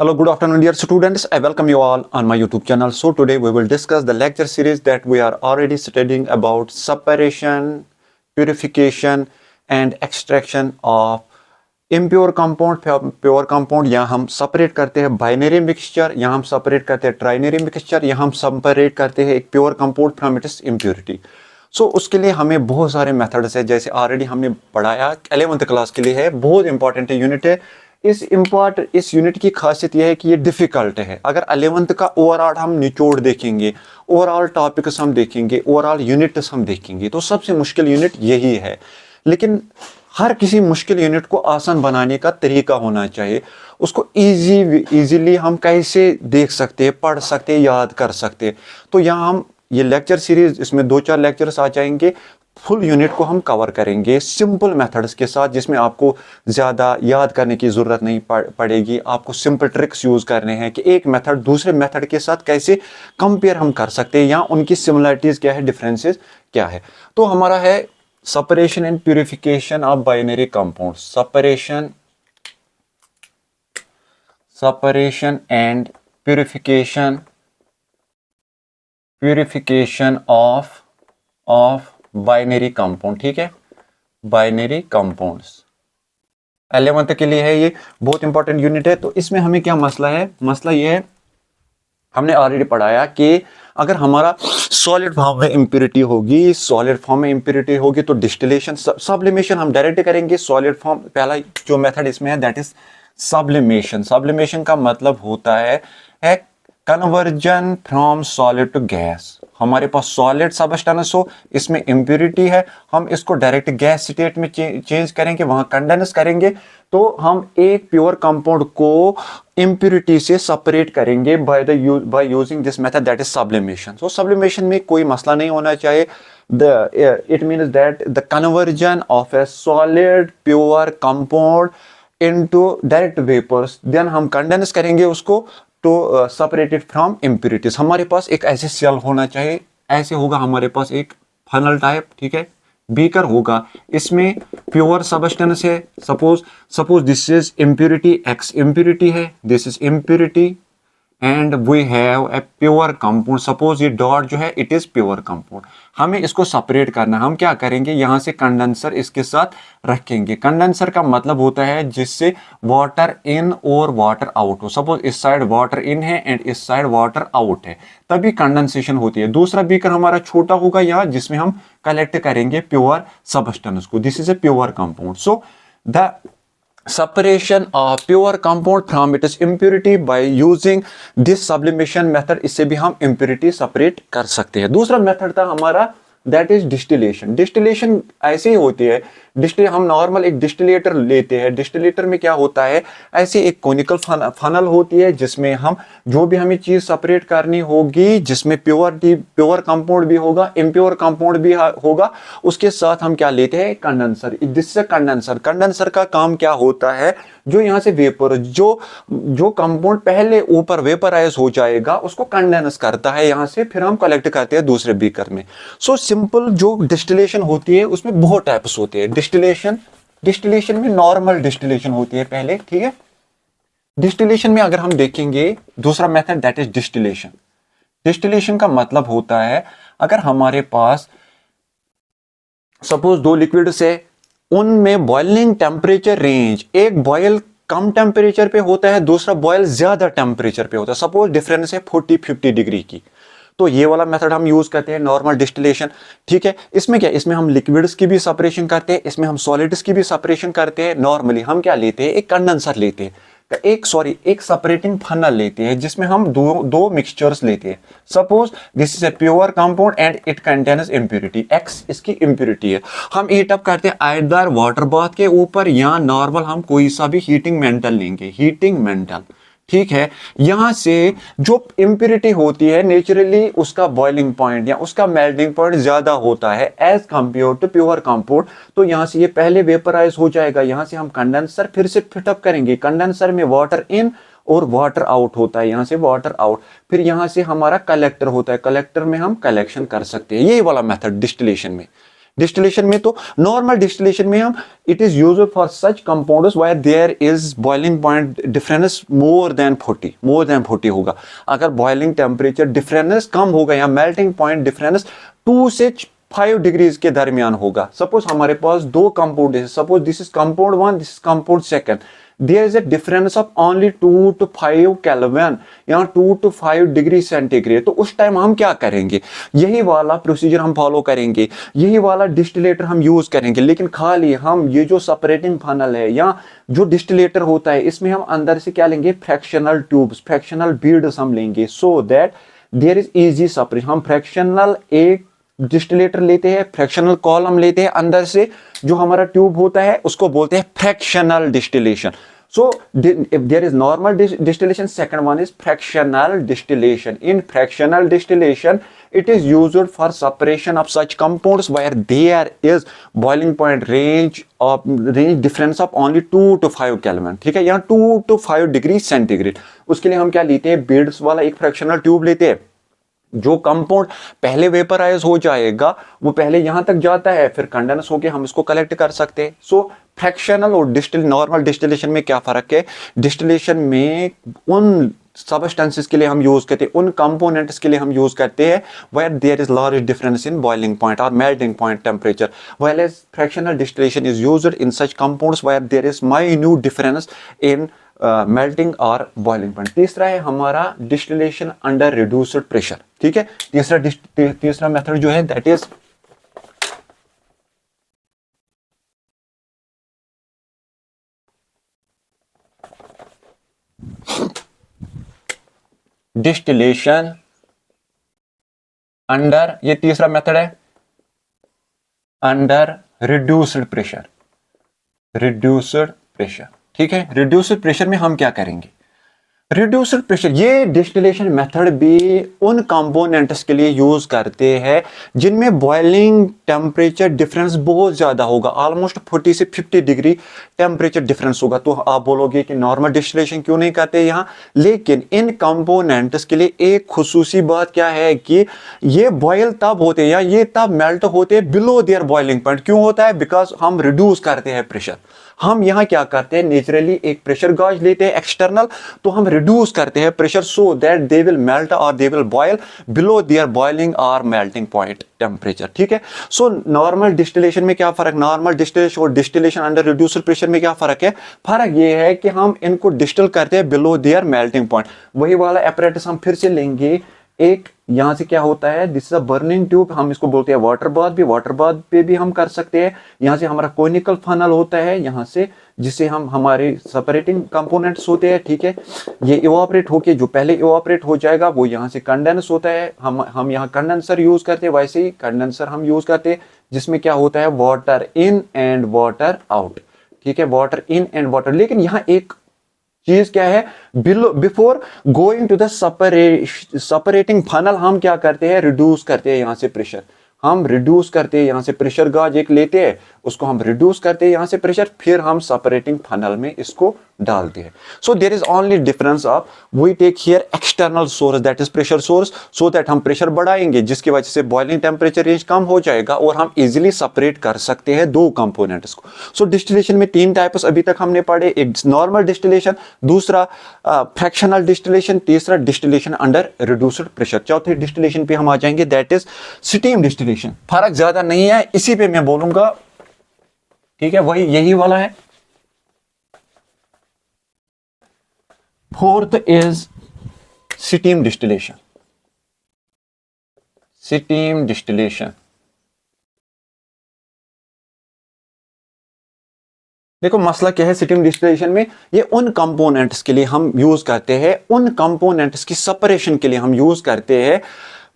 Hello, good afternoon, dear students. I welcome you all on my YouTube channel. So today we will discuss the lecture series that we are already studying about separation, purification, and extraction of impure compound, pure compound. यहाँ हम separate करते हैं binary mixture, यहाँ हम separate करते हैं trinary mixture, यहाँ हम separate करते हैं एक pure compound from its impurity. उसके लिए हमें बहुत सारे मेथड्स है, जैसे ऑलरेडी हमने पढ़ाया 11th क्लास के लिए है, बहुत इंपॉर्टेंट यूनिट है। इस यूनिट की खासियत यह है कि ये डिफिकल्ट है। अगर 11th का ओवरऑल हम निचोड़ देखेंगे, ओवरऑल टॉपिक्स हम देखेंगे, ओवरऑल यूनिट्स हम देखेंगे, तो सबसे मुश्किल यूनिट यही है। लेकिन हर किसी मुश्किल यूनिट को आसान बनाने का तरीका होना चाहिए। उसको इजीली हम कैसे देख सकते हैं, पढ़ सकते हैं, याद कर सकते हैं। तो यहाँ हम ये लेक्चर सीरीज, इसमें 2-4 लेक्चर्स आ जाएंगे। फुल यूनिट को हम कवर करेंगे सिंपल मेथड्स के साथ, जिसमें आपको ज़्यादा याद करने की ज़रूरत नहीं पड़ेगी। आपको सिंपल ट्रिक्स यूज़ करने हैं कि एक मेथड दूसरे मेथड के साथ कैसे कंपेयर हम कर सकते हैं, या उनकी सिमिलरिटीज़ क्या है, डिफरेंसेस क्या है। तो हमारा है separation and purification of binary compound. Separation and purification of binary compound. ठीक है, बाइनरी कंपाउंड्स 11th के लिए है, ये बहुत इंपॉर्टेंट यूनिट है। तो इसमें हमें क्या मसला है, मसला ये है, हमने ऑलरेडी पढ़ाया कि अगर हमारा सॉलिड फॉर्म में इम्प्योरिटी होगी, तो डिस्टिलेशन, सब्लिमेशन हम डायरेक्ट करेंगे। सॉलिड फॉर्म, पहला जो मेथड इसमें है दैट इज सब्लिमेशन। सब्लिमेशन का मतलब होता है conversion from solid to gas. हमारे पास सॉलिड सब्सटेंस हो, इसमें इम्प्योरिटी है, हम इसको डायरेक्ट गैस स्टेट में चेंज करेंगे, वहां कंडेंस करेंगे, तो हम एक प्योर कंपाउंड को इम्प्योरिटी से सेपरेट करेंगे by using this method that is sublimation. So sublimation में कोई मसला नहीं होना चाहिए। It means that the conversion of a solid pure compound into direct vapours, then हम कंडेंस करेंगे उसको तो सेपरेटेड फ्रॉम इम्प्योरिटीज। हमारे पास एक ऐसे सेल होना चाहिए, ऐसे होगा हमारे पास एक फनल टाइप, ठीक है, बीकर होगा, इसमें प्योर सब्सटेंस है। Suppose this is impurity, X impurity है, this is impurity, and we have a pure compound. Suppose ये डॉट जो है इट इज प्योर कंपाउंड। हमें इसको सेपरेट करना, हम क्या करेंगे, यहां से कंडेंसर इसके साथ रखेंगे। कंडेंसर का मतलब होता है जिससे वाटर इन और वाटर आउट हो। सपोज इस साइड वाटर इन है एंड इस साइड वाटर आउट है, तभी कंडेंसेशन होती है। दूसरा बीकर हमारा छोटा होगा यहाँ, जिसमें हम कलेक्ट करेंगे प्योर सब्सटेंस को। This is A pure compound. So the separation of pure compound from its impurity by using this sublimation method, इससे भी हम impurity separate कर सकते हैं। दूसरा मेथड था हमारा दैट इज डिस्टिलेशन। डिस्टिलेशन ऐसे ही होती है, हम नॉर्मल एक डिस्टिलेटर लेते हैं। डिस्टिलेटर में क्या होता है, ऐसे एक कोनिकल फनल होती है, जिसमें हम जो भी हमें चीज सेपरेट करनी होगी, जिसमें प्योर कंपाउंड भी होगा, इम्प्योर कंपाउंड भी होगा, उसके साथ हम क्या लेते हैं, कंडेंसर। जिससे कंडेंसर का काम क्या होता है, जो यहाँ से वेपर, जो कंपाउंड पहले ऊपर वेपराइज हो जाएगा उसको कंडेंस करता है यहाँ से, फिर हम कलेक्ट करते हैं दूसरे बीकर में। सो सिंपल जो डिस्टिलेशन होती है उसमें बहुत टाइप्स होते हैं। डिस्टिलेशन में नॉर्मल डिस्टिलेशन होती है पहले, ठीक है। डिस्टिलेशन में अगर हम देखेंगे दूसरा method that is distillation. Distillation का मतलब होता है अगर हमारे पास सपोज 2 लिक्विड्स है, उनमें बॉइलिंग टेम्परेचर रेंज, एक बॉयल कम टेम्परेचर पे होता है, दूसरा बॉयल ज्यादा टेम्परेचर पे होता है। सपोज डिफरेंस है 40-50 डिग्री की, तो ये वाला मेथड हम यूज करते हैं, नॉर्मल डिस्टिलेशन। ठीक है, इसमें क्या, इसमें हम लिक्विड्स की भी सेपरेशन करते हैं, इसमें हम सॉलिड्स की भी सेपरेशन करते हैं। नॉर्मली हम क्या लेते हैं, एक कंडेंसर लेते हैं, एक सेपरेटिंग फनल लेते हैं, जिसमें हम दो मिक्सचर्स लेते हैं। Suppose this is A pure compound and it contains impurity, x इसकी इम्प्योरिटी है। हम हीट अप करते हैं आइदर वाटर बाथ के ऊपर, या नॉर्मल हम कोई सा भी हीटिंग मेटल लेंगे, हीटिंग मेटल, ठीक है। यहां से जो इम्प्योरिटी होती है नेचुरली उसका बॉइलिंग पॉइंट या उसका मेल्टिंग पॉइंट ज्यादा होता है as compare to pure compound. तो यहां से ये पहले वेपराइज हो जाएगा, यहां से हम कंडेंसर फिर से फिटअप करेंगे। कंडेंसर में वाटर इन और वाटर आउट होता है, यहां से वाटर आउट, फिर यहां से हमारा कलेक्टर होता है, कलेक्टर में हम कलेक्शन कर सकते हैं। यही वाला मेथड डिस्टिलेशन में। डिस्टिलेशन में तो नॉर्मल डिस्टिलेशन में हम it is used for such compounds where there is boiling point difference more than 40 होगा। अगर बॉइलिंग टेम्परेचर डिफरेंस कम होगा या मेल्टिंग पॉइंट डिफरेंस 2 से 5 डिग्रीज के दरमियान होगा। सपोज हमारे पास दो कंपाउंड है, suppose this is compound 1, this is compound 2, there is a difference of only 2 to 5 kelvin या 2 to 5 डिग्री सेंटीग्रेड। तो उस टाइम हम क्या करेंगे, यही वाला प्रोसीजर हम फॉलो करेंगे, यही वाला डिस्टिलेटर हम यूज करेंगे, लेकिन खाली हम ये जो सेपरेटिंग फनल है या जो डिस्टिलेटर होता है इसमें हम अंदर से क्या लेंगे, फ्रैक्शनल ट्यूब्स, फ्रैक्शनल बीड्स हम लेंगे, so that there is easy separation. हम फ्रैक्शनल एक डिस्टिलेटर लेते हैं, फ्रैक्शनल कॉलम लेते हैं, अंदर से जो हमारा ट्यूब होता है उसको बोलते हैं fractional distillation. So if there is normal distillation, second one is fractional distillation. In fractional distillation, it is used for separation of such compounds where there is boiling point range difference of only 2 to 5 Kelvin। ठीक है, यहाँ 2 to 5 degree centigrade. उसके लिए हम क्या लेते हैं, beads वाला एक फ्रैक्शनल ट्यूब लेते हैं। जो कंपाउंड पहले वेपराइज हो जाएगा वो पहले यहां तक जाता है, फिर कंडेंस होके हम इसको कलेक्ट कर सकते हैं। सो फ्रैक्शनल और नॉर्मल डिस्टिलेशन में क्या फर्क है, डिस्टिलेशन में उन सबस्टेंसेस के लिए हम यूज करते हैं, उन कंपोनेंट्स के लिए हम यूज करते हैं where there is large difference in boiling point और melting point temperature, while as fractional distillation is used in such compounds where there is minute difference in melting और बॉइलिंग पॉइंट। तीसरा है हमारा डिस्टिलेशन अंडर रिड्यूस्ड प्रेशर। ठीक है, तीसरा method जो है दैट इज डिस्टिलेशन अंडर, ये तीसरा मेथड है अंडर रिड्यूस्ड प्रेशर। ठीक है, रिड्यूस्ड प्रेशर में हम क्या करेंगे, रिड्यूस्ड प्रेशर ये डिस्टिलेशन मेथड भी उन कंपोनेंट्स के लिए यूज करते हैं जिनमें बॉइलिंग टेम्परेचर डिफरेंस बहुत ज्यादा होगा, ऑलमोस्ट 40 से 50 डिग्री टेम्परेचर डिफरेंस होगा। तो आप बोलोगे कि नॉर्मल डिस्टिलेशन क्यों नहीं करते यहाँ, लेकिन इन कंपोनेंट्स के लिए एक खुसूसी बात क्या है कि ये बॉयल तब होते हैं या ये तब मेल्ट होते हैं बिलो देयर बॉइलिंग पॉइंट। क्यों होता है, बिकॉज हम रिड्यूस करते हैं प्रेशर। हम यहां क्या करते हैं, नेचुरली एक प्रेशर गॉज लेते हैं एक्सटर्नल, तो हम रिड्यूस करते हैं pressure so that they will melt और they will boil below their boiling और मेल्टिंग पॉइंट टेम्परेचर। ठीक है, सो नॉर्मल डिस्टिलेशन में क्या फर्क, नॉर्मल डिस्टिलेशन और डिस्टिलेशन अंडर रिड्यूस्ड प्रेशर में क्या फर्क है, फर्क ये है कि हम इनको डिस्टिल करते हैं बिलो देयर मेल्टिंग पॉइंट। वही वाला एपरेटस हम फिर से लेंगे, एक यहां से क्या होता है, this is a burning tube, हम इसको बोलते हैं वाटर बाथ भी, वाटर बाथ पे भी हम कर सकते हैं। यहां से हमारा कोनिकल फनल होता है यहां से, जिससे हम हमारे सेपरेटिंग कंपोनेंट्स होते हैं। ठीक है, ये इवापोरेट होके जो पहले इवापोरेट हो जाएगा वो यहां से कंडेंस होता है। हम यहाँ कंडेंसर यूज करते हैं, वैसे ही कंडेंसर हम यूज करते हैं जिसमें क्या होता है, water in and water out. ठीक है, वाटर इन एंड वाटर, लेकिन यहाँ एक चीज क्या है, before going to the separating funnel हम क्या करते हैं, रिड्यूस करते हैं यहां से प्रेशर। हम रिड्यूस करते हैं यहां से प्रेशर गॉज एक लेते हैं, उसको हम रिड्यूस करते हैं यहां से प्रेशर, फिर हम सेपरेटिंग फनल में इसको डालते हैं। So there is only difference of we take here external source that is pressure source, so that हम प्रेशर बढ़ाएंगे जिसकी वजह से बॉइलिंग टेम्परेचर रेंज कम हो जाएगा और हम इजीली सेपरेट कर सकते हैं दो कंपोनेंट्स को। सो डिस्टिलेशन में 3 टाइप्स अभी तक हमने पढ़े, एक नॉर्मल डिस्टिलेशन, दूसरा फ्रैक्शनल डिस्टिलेशन, तीसरा डिस्टिलेशन अंडर रिड्यूस्ड प्रेशर। चौथे डिस्टिलेशन पे हम आ जाएंगे दैट इज स्टीम डिस्टिलेशन। फर्क ज्यादा नहीं है, इसी पे मैं बोलूंगा। ठीक है, वही यही वाला है। Fourth is steam distillation. Steam distillation देखो मसला क्या है स्टीम डिस्टिलेशन में, ये उन कंपोनेंट्स के लिए हम यूज करते हैं, उन कंपोनेंट्स की सेपरेशन के लिए हम यूज करते हैं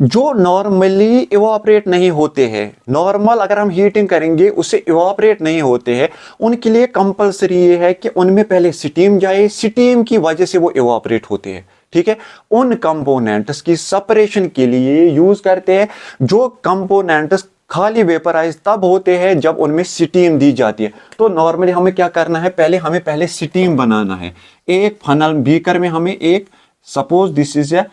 जो नॉर्मली इवापोरेट नहीं होते हैं। नॉर्मल अगर हम हीटिंग करेंगे उससे इवापोरेट नहीं होते हैं, उनके लिए कंपलसरी ये है कि उनमें पहले स्टीम जाए, स्टीम की वजह से वो इवापोरेट होते हैं। ठीक है, उन कंपोनेंट्स की सेपरेशन के लिए यूज करते हैं जो कंपोनेंट्स खाली वेपराइज तब होते हैं जब उनमें स्टीम दी जाती है। तो नॉर्मली हमें क्या करना है, हमें पहले स्टीम बनाना है। एक फनल बीकर में हमें एक, suppose this is a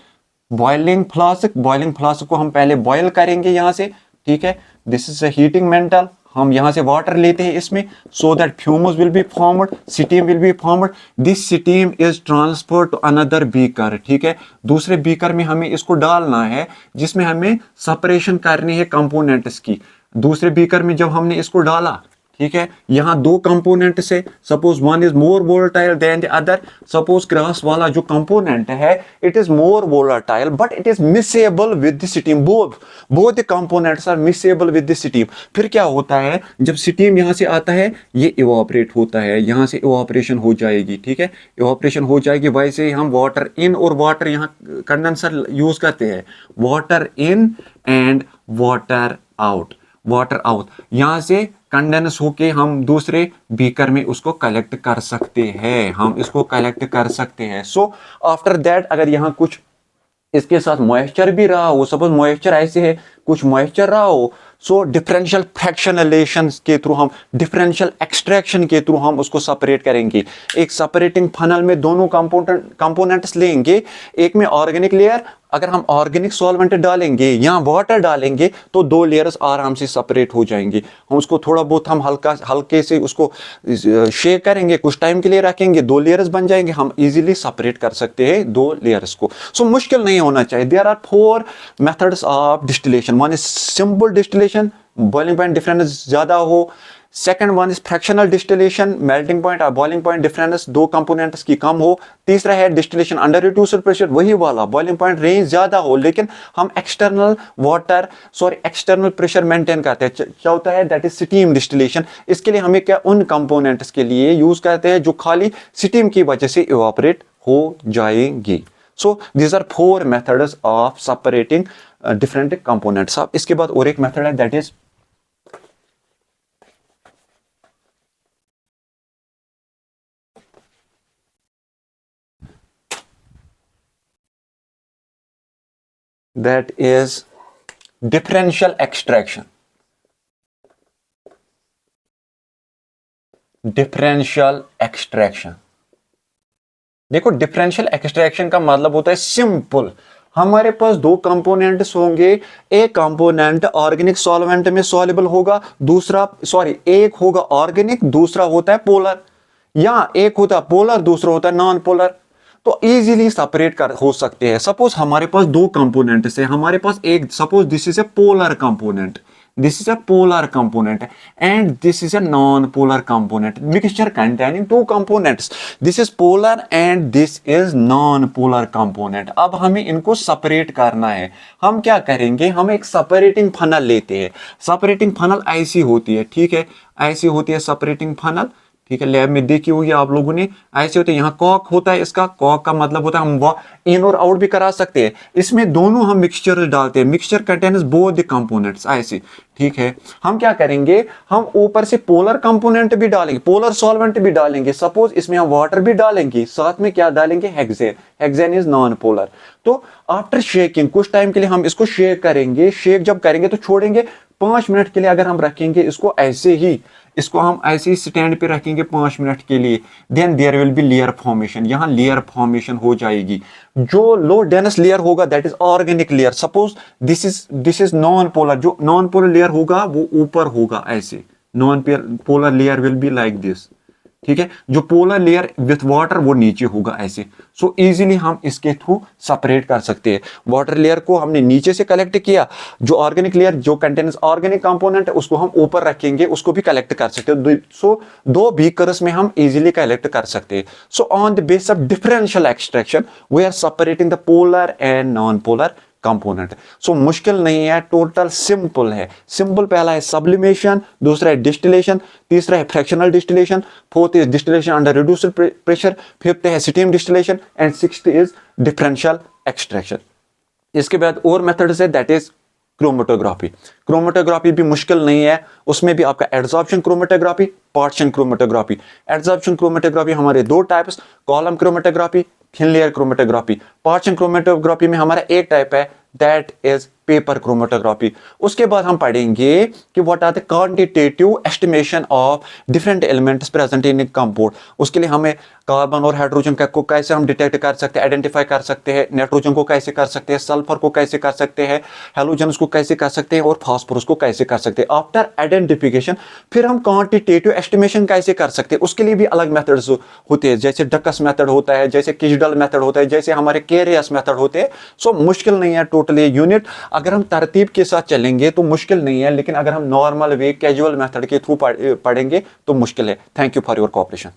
boiling flask को हम पहले बॉयल करेंगे यहां से। ठीक है, this is a heating metal, हम यहाँ से वाटर लेते हैं इसमें, so that fumes will be formed, steam will be formed, this steam is transfer to another beaker, ठीक है, दूसरे बीकर में हमें इसको डालना है जिसमें हमें सेपरेशन करनी है कंपोनेंट्स की। दूसरे बीकर में जब हमने इसको डाला, ठीक है, यहाँ दो कंपोनेंट से, suppose one is more volatile than the other, suppose cross वाला जो कंपोनेंट है it is more volatile but it is miscible with the steam, both the components are miscible with the steam. फिर क्या होता है, जब steam यहाँ से आता है ये इवापोरेट होता है, यहाँ से इवापोरेशन हो जाएगी, ठीक है, इवापोरेशन हो जाएगी। वैसे ही हम वाटर इन और वाटर यहाँ कंडेंसर यूज करते हैं, water in and water out, water out, यहाँ से कंडेंस होके हम दूसरे बीकर में उसको कलेक्ट कर सकते हैं, हम इसको कलेक्ट कर सकते हैं। सो आफ्टर दैट अगर यहाँ कुछ इसके साथ मॉइस्चर भी रहा हो, सपोज मॉइस्चर ऐसे है, कुछ मॉइस्चर रहा हो, सो डिफरेंशियल फ्रैक्शनलेशन के थ्रू हम, डिफरेंशियल एक्सट्रैक्शन के थ्रू हम उसको सेपरेट करेंगे। एक सेपरेटिंग फनल में दोनों कंपोनेंट्स लेंगे, एक में ऑर्गेनिक लेयर, अगर हम ऑर्गेनिक सॉल्वेंट डालेंगे या वाटर डालेंगे तो दो लेयर्स आराम से सेपरेट हो जाएंगे। हम उसको थोड़ा बहुत हम हल्के से उसको शेक करेंगे, कुछ टाइम के लिए रखेंगे, दो लेयर्स बन जाएंगे, हम इजीली सेपरेट कर सकते हैं दो लेयर्स को। सो मुश्किल नहीं होना चाहिए। There are 4 methods of distillation. One is simple distillation, boiling point difference ज्यादा हो। Second one is fractional distillation, melting point और बॉइलिंग पॉइंट डिफरेंस दो कंपोनेंट्स की कम हो। तीसरा है डिस्टिलेशन अंडर रिड्यूसर प्रेशर, वही वाला बॉइलिंग पॉइंट रेंज ज्यादा हो लेकिन हम एक्सटर्नल प्रेशर मेंटेन करते हैं। चौथा है दैट इज स्टीम डिस्टिलेशन। इसके लिए हमें क्या, उन कंपोनेंट्स के लिए यूज करते हैं जो खाली स्टीम की वजह से इवापोरेट हो जाएंगी। So these are 4 methods of separating different components. अब इसके बाद और एक मेथड है that is differential extraction। Differential extraction, देखो डिफरेंशियल एक्सट्रैक्शन का मतलब होता है सिंपल, हमारे पास दो कंपोनेंट्स होंगे, एक कंपोनेंट ऑर्गेनिक सॉल्वेंट में सॉल्युबल होगा, एक होगा ऑर्गेनिक, दूसरा होता है पोलर, या एक होता है पोलर, दूसरा होता है नॉन पोलर, तो इजीली सेपरेट कर हो सकते हैं। सपोज हमारे पास दो कंपोनेंट्स है, हमारे पास एक, suppose this is A polar component, this is a polar component and this is a non-polar component, mixture containing two components, this is polar and this is non-polar component। अब हमें इनको separate करना है। हम क्या करेंगे, हम एक सेपरेटिंग फनल लेते हैं। सेपरेटिंग फनल ऐसी होती है, ठीक है, ऐसी होती है सेपरेटिंग फनल, ठीक है, लैब में देखी होगी आप लोगों ने, ऐसे होते हैं। यहाँ कॉक होता है, इसका कॉक का मतलब होता है हम इन और आउट भी करा सकते हैं। इसमें दोनों हम मिक्सचर डालते हैं, mixture contains both the components ऐसे, ठीक है। हम क्या करेंगे, हम ऊपर से पोलर कंपोनेंट भी डालेंगे, पोलर सॉल्वेंट भी डालेंगे, सपोज इसमें हम वाटर भी डालेंगे, साथ में क्या डालेंगे, hexane, hexane is non polar. तो आफ्टर शेकिंग कुछ टाइम के लिए हम इसको शेक करेंगे, शेक जब करेंगे तो छोड़ेंगे 5 मिनट के लिए। अगर हम रखेंगे इसको ऐसे ही, इसको हम ऐसे ही स्टैंड पे रखेंगे 5 मिनट के लिए, then there will be layer formation, यहाँ लेयर फॉर्मेशन हो जाएगी। जो लो डेंस लेयर होगा that is organic layer. Suppose this is non polar, जो नॉन पोलर लेयर होगा वो ऊपर होगा ऐसे, non polar layer will be like this, ठीक है। जो पोलर लेयर विथ वाटर वो नीचे होगा ऐसे। सो इजीली हम इसके थ्रू सेपरेट कर सकते हैं। वाटर लेयर को हमने नीचे से कलेक्ट किया, जो ऑर्गेनिक लेयर जो कंटेन्स ऑर्गेनिक कंपोनेंट है उसको हम ऊपर रखेंगे, उसको भी कलेक्ट कर सकते हैं। सो दो बीकर्स में हम इजीली कलेक्ट कर सकते हैं। So on the base of differential extraction we are separating the polar and non polar component. So मुश्किल नहीं है, टोटल सिंपल है। सिंपल पहला है सब्लिमेशन, दूसरा है डिस्टिलेशन, तीसरा है fractional distillation, fourth is distillation under reducer pressure, fifth है steam distillation and sixth is differential extraction. इसके बाद और मेथड्स है दैट इज क्रोमेटोग्राफी। क्रोमेटोग्राफी भी मुश्किल नहीं है, उसमें भी आपका adsorption chromatography, partition chromatography. Adsorption chromatography हमारे दो types, column chromatography, thin layer chromatography. Partition chromatography में हमारा एक टाइप है दैट इज पेपर क्रोमेटोग्राफी। उसके बाद हम पढ़ेंगे कि what are the quantitative estimation of different elements present in compound. उसके लिए हमें कार्बन और हाइड्रोजन को कैसे हम डिटेक्ट कर सकते हैं, आइडेंटिफाई कर सकते हैं, नाइट्रोजन को कैसे कर सकते हैं, सल्फर को कैसे कर सकते हैं, हेलोजन को कैसे कर सकते हैं और फॉस्फोरस को कैसे कर सकते हैं। आफ्टर आइडेंटिफिकेशन फिर हम क्वांटिटेटिव एस्टिमेशन कैसे कर सकते हैं, उसके लिए भी अलग मेथड्स होते हैं, जैसे डकस मेथड होता है, जैसे किजडल मेथड होता है, जैसे हमारे केरियस मेथड होते हैं। सो मुश्किल नहीं है टोटली यूनिट, अगर हम तरतीब के साथ चलेंगे तो मुश्किल नहीं है, लेकिन अगर हम नॉर्मल वे कैजुअल मेथड के थ्रू पढ़ेंगे तो मुश्किल है। Thank you for your cooperation.